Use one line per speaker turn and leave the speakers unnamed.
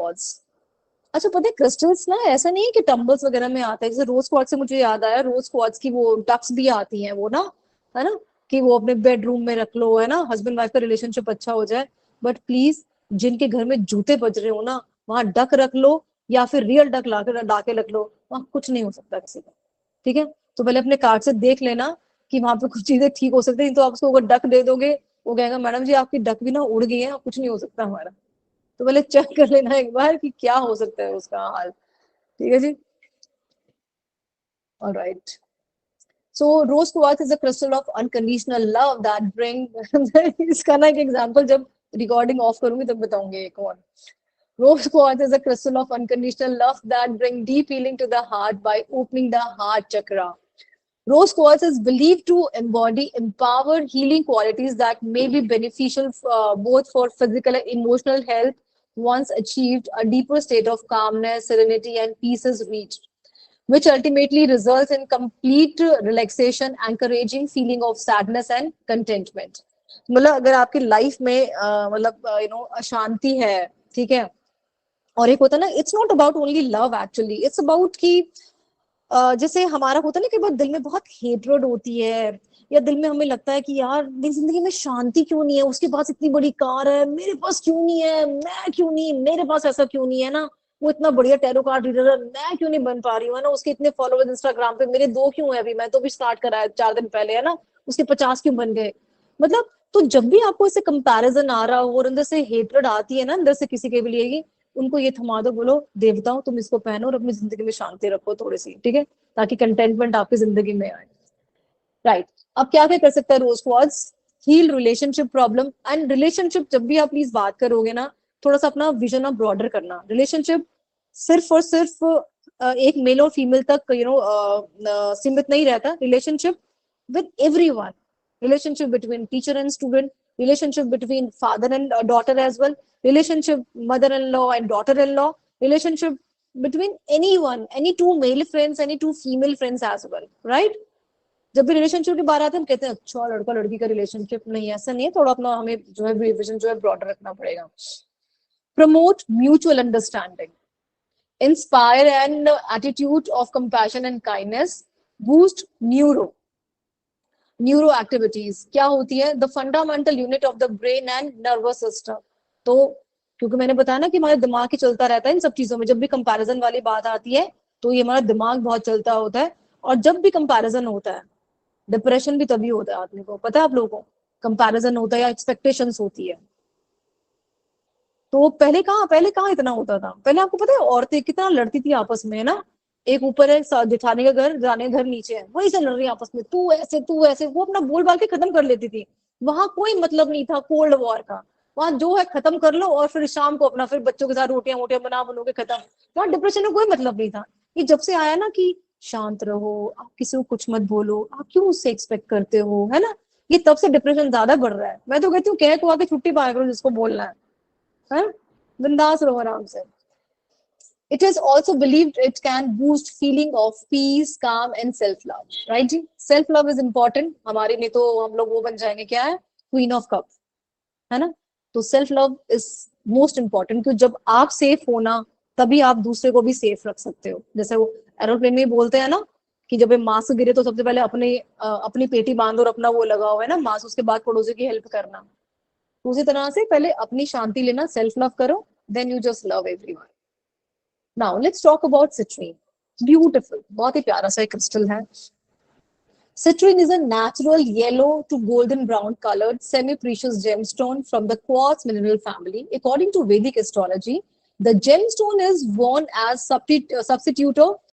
Quartz. अच्छा पता है क्रिस्टल्स ना ऐसा नहीं है कि टम्बल्स वगैरह में आता है, जैसे रोज क्वार्ट्ज से मुझे याद आया, रोज क्वार्ट्ज की वो डक्स भी आती हैं वो ना, है ना, कि वो अपने बेडरूम में रख लो, है ना, हस्बैंड वाइफ का रिलेशनशिप अच्छा हो जाए। बट प्लीज जिनके घर में जूते बज रहे हो ना, वहां डक रख लो या फिर रियल डक ला के रख लो, वहां कुछ नहीं हो सकता किसी का। ठीक है, तो पहले अपने कार्ड से देख लेना कि वहां पे कुछ चीजें ठीक हो सकती है, तो आप उसको अगर डक दे दोगे, वो कहेगा मैडम जी आपकी डक भी ना उड़ गई है, कुछ नहीं हो सकता हमारा। तो पहले चेक कर लेना एक बार कि क्या हो सकता है उसका हाल। ठीक है जी, alright. So rose quartz is a crystal of unconditional love that bring इसका ना एक एग्जांपल जब रिकॉर्डिंग ऑफ करूंगी तब बताऊंगी एक और। Rose quartz is a crystal of unconditional love that bring deep healing to the heart by opening the heart chakra. Rose quartz is believed to embody empowered healing qualities that may be beneficial both for physical and emotional health. Once achieved, a deeper state of calmness, serenity, and peace is reached, which ultimately results in complete relaxation, encouraging feeling of sadness and contentment. मतलब अगर आपकी life में मतलब अशांति है, ठीक है, और एक होता है ना, it's not about only love, actually it's about कि जैसे हमारा होता है ना कि बहुत दिल में बहुत हेट्रेड होती है, या दिल में हमें लगता है कि यार मेरी जिंदगी में शांति क्यों नहीं है, उसके पास इतनी बड़ी कार है, मेरे पास क्यों नहीं है, मैं क्यों नहीं, मेरे पास ऐसा क्यों नहीं है ना, वो इतना बढ़िया टैरो कार्ड रीडर है, मैं क्यों नहीं बन पा रही हूँ, है ना, उसके इतने फॉलोअर्स इंस्टाग्राम पे, मेरे 2 क्यों है, अभी मैं तो भी स्टार्ट करा है 4 दिन पहले, है ना, उसके 50 क्यों बन गए। मतलब तो जब भी आपको ऐसे कंपैरिजन आ रहा हो और अंदर से हेट्रेड आती है ना अंदर से किसी के भी लिए, उनको ये थमा दो, बोलो देवताओं तुम इसको पहनो और अपनी जिंदगी में शांति रखो थोड़ी सी, ठीक है, ताकि कंटेंटमेंट आपकी जिंदगी में आए। राइट, अब क्या क्या कर सकता है rose quartz, heal relationship problem and relationship. जब भी आप प्लीज बात करोगे ना, थोड़ा सा अपना विजन ऑफ ब्रॉडर करना। रिलेशनशिप सिर्फ और सिर्फ एक मेल और फीमेल तक सीमित नहीं रहता। Relationship with everyone, relationship between teacher and student, relationship between father and daughter as well, relationship mother in law and daughter in law, relationship between anyone, any two male friends, any two female friends as well, right? जब भी relationship की बात आती है हम कहते हैं अच्छा लड़का लड़की का रिलेशनशिप, नहीं ऐसा नहीं है, थोड़ा अपना हमें जो है विजन जो है ब्रॉडर रखना पड़ेगा। Promote mutual understanding, inspire and attitude of compassion and kindness, boost neuro activities. क्या होती है, the fundamental unit of the brain and nervous system. तो क्योंकि मैंने बताया ना कि हमारा दिमाग ही चलता रहता है इन सब चीजों में, जब भी कंपैरिजन वाली बात आती है तो ये हमारा दिमाग बहुत चलता होता है। और जब भी कंपैरिजन होता है, डिप्रेशन भी तभी होता है आदमी को, पता है आप लोगों को, कंपैरिजन होता है या एक्सपेक्टेशंस होती है। तो पहले कहाँ इतना होता था, पहले आपको पता है औरतें कितना लड़ती थी आपस में, है ना, एक ऊपर है जेठानी का घर, जाने घर नीचे है, वही से लड़ रही है आपस में, तू ऐसे, वो अपना बोल बाल के खत्म कर लेती थी। वहां कोई मतलब नहीं था कोल्ड वॉर का, वहां जो है खत्म कर लो और फिर शाम को अपना फिर बच्चों के साथ रोटियां वोटियां बना बनोगे खत्म। वहां डिप्रेशन में कोई मतलब नहीं था। ये जब से आया ना कि शांत रहो, आप किसी को कुछ मत बोलो, आप क्यों उससे एक्सपेक्ट करते हो, है ना, ये तब से डिप्रेशन ज्यादा बढ़ रहा है। मैं तो कहती हूँ कह को आके छुट्टी पाया करो जिसको बोलना है, बिंदास रहो आराम से। It is also believed it can boost feeling of peace, calm and self love, right ji, self love is important हमारे लिए, तो हम लोग वो बन जाएंगे क्या है, क्वीन ऑफ कप, है ना। तो self love is most important, क्योंकि जब आप सेफ हो ना, तभी आप दूसरे को भी सेफ रख सकते हो। जैसे वो एरोप्लेन में बोलते हैं ना कि जब मास्क गिरे तो सबसे पहले अपनी पेटी बांधो और अपना वो लगाओ, है ना, मास्क, उसके बाद पड़ोसी की हेल्प करना। तो उसी तरह से पहले अपनी शांति लेना, सेल्फ लव करो, then you just love everyone. Now let's talk about citrine. Beautiful, बहुत ही प्यारा सा क्रिस्टल है। Citrine is a natural yellow to golden brown colored semi-precious gemstone from the quartz mineral family. According to Vedic astrology, the gemstone is worn as substitute